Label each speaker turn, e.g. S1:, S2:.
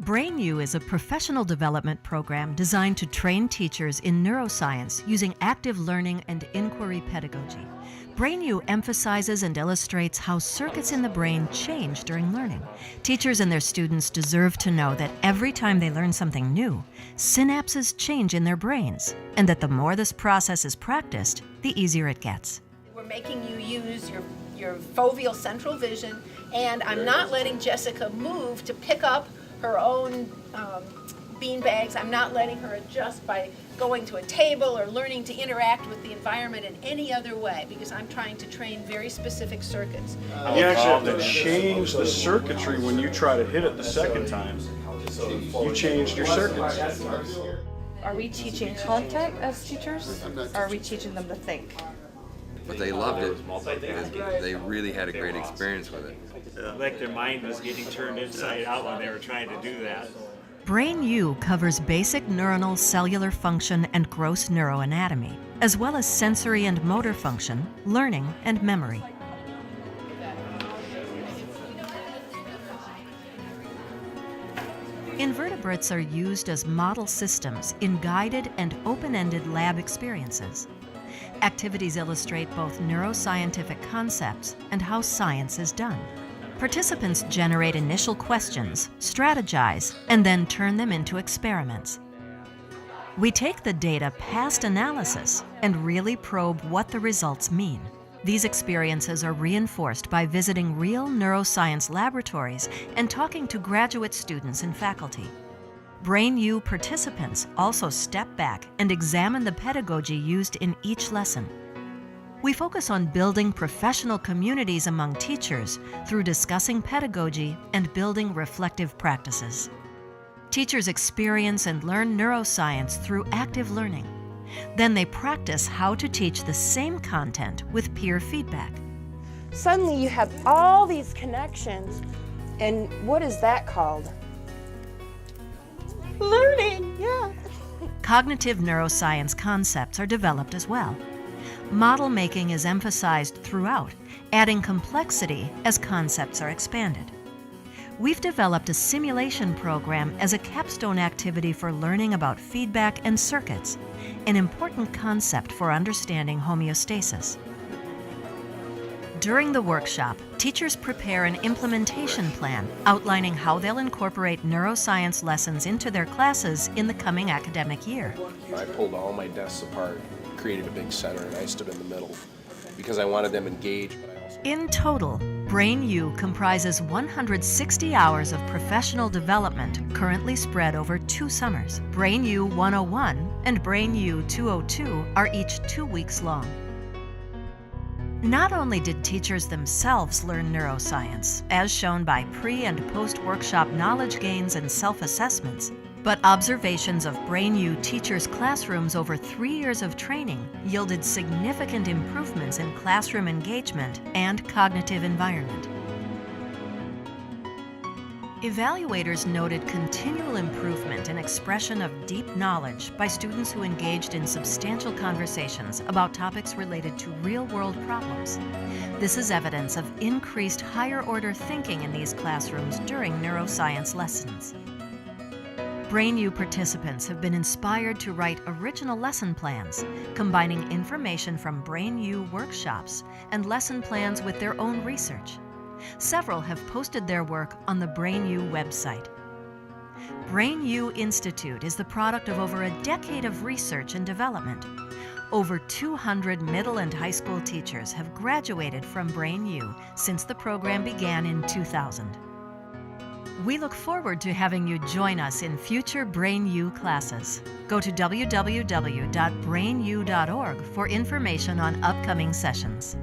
S1: BrainU is a professional development program designed to train teachers in neuroscience using active learning and inquiry pedagogy. BrainU emphasizes and illustrates how circuits in the brain change during learning. Teachers and their students deserve to know that every time they learn something new, synapses change in their brains, and that the more this process is practiced, the easier it gets.
S2: We're making you use your foveal central vision, and I'm not letting Jessica move to pick up her own bean bags. I'm not letting her adjust by going to a table or learning to interact with the environment in any other way, because I'm trying to train very specific circuits.
S3: You actually have to change the circuitry when you try to hit it the second time. You changed your circuits.
S4: Are we teaching content as teachers, or are we teaching them to think?
S5: But they loved it. They really had a great experience with it.
S6: Like their mind was getting turned inside out when they were trying to do that.
S1: BrainU covers basic neuronal cellular function and gross neuroanatomy, as well as sensory and motor function, learning, and memory. Invertebrates are used as model systems in guided and open-ended lab experiences. Activities illustrate both neuroscientific concepts and how science is done. Participants generate initial questions, strategize, and then turn them into experiments. We take the data past analysis and really probe what the results mean. These experiences are reinforced by visiting real neuroscience laboratories and talking to graduate students and faculty. BrainU participants also step back and examine the pedagogy used in each lesson. We focus on building professional communities among teachers through discussing pedagogy and building reflective practices. Teachers experience and learn neuroscience through active learning. Then they practice how to teach the same content with peer feedback.
S4: Suddenly you have all these connections, and what is that called? Learning, yeah.
S1: Cognitive neuroscience concepts are developed as well. Model making is emphasized throughout, adding complexity as concepts are expanded. We've developed a simulation program as a capstone activity for learning about feedback and circuits, an important concept for understanding homeostasis. During the workshop, teachers prepare an implementation plan outlining how they'll incorporate neuroscience lessons into their classes in the coming academic year.
S7: I pulled all my desks apart, created a big center, and I stood in the middle because I wanted them engaged.
S1: In total, BrainU comprises 160 hours of professional development currently spread over 2 summers. BrainU 101 and BrainU 202 are each 2 weeks long. Not only did teachers themselves learn neuroscience, as shown by pre- and post-workshop knowledge gains and self-assessments, but observations of BrainU teachers' classrooms over 3 years of training yielded significant improvements in classroom engagement and cognitive environment. Evaluators noted continual improvement in expression of deep knowledge by students who engaged in substantial conversations about topics related to real-world problems. This is evidence of increased higher-order thinking in these classrooms during neuroscience lessons. BrainU participants have been inspired to write original lesson plans, combining information from BrainU workshops and lesson plans with their own research. Several have posted their work on the BrainU website. BrainU Institute is the product of over a decade of research and development. Over 200 middle and high school teachers have graduated from BrainU since the program began in 2000. We look forward to having you join us in future BrainU classes. Go to www.brainu.org for information on upcoming sessions.